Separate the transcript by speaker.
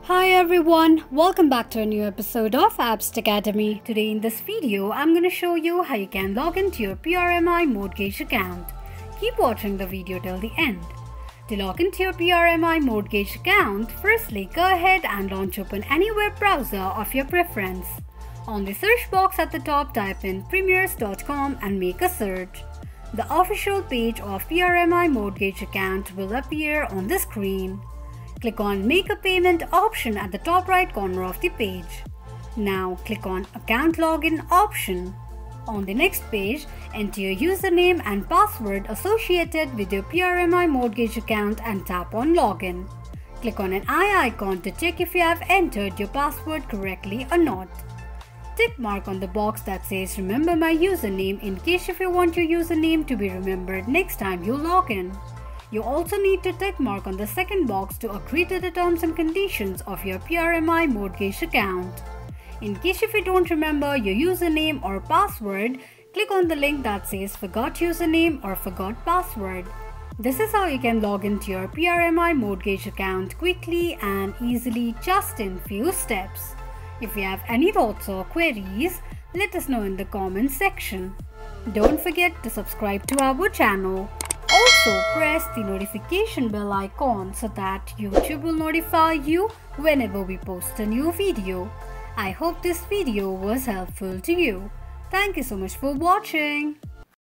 Speaker 1: Hi everyone, welcome back to a new episode of Apps Academy. Today in this video, I'm going to show you how you can log into your PRMI mortgage account. Keep watching the video till the end. To log into your PRMI mortgage account, firstly go ahead and launch open any web browser of your preference. On the search box at the top, type in premiers.com and make a search. The official page of PRMI mortgage account will appear on the screen. Click on Make a Payment option at the top right corner of the page. Now click on Account Login option. On the next page, enter your username and password associated with your PRMI mortgage account and tap on Login. Click on an eye icon to check if you have entered your password correctly or not. Tick mark on the box that says Remember my username in case if you want your username to be remembered next time you log in. You also need to tick mark on the second box to agree to the terms and conditions of your PRMI mortgage account. In case if you don't remember your username or password, click on the link that says Forgot username or Forgot password. This is how you can log into your PRMI mortgage account quickly and easily just in few steps. If you have any thoughts or queries, let us know in the comments section. Don't forget to subscribe to our channel. Also, press the notification bell icon so that YouTube will notify you whenever we post a new video. I hope this video was helpful to you. Thank you so much for watching.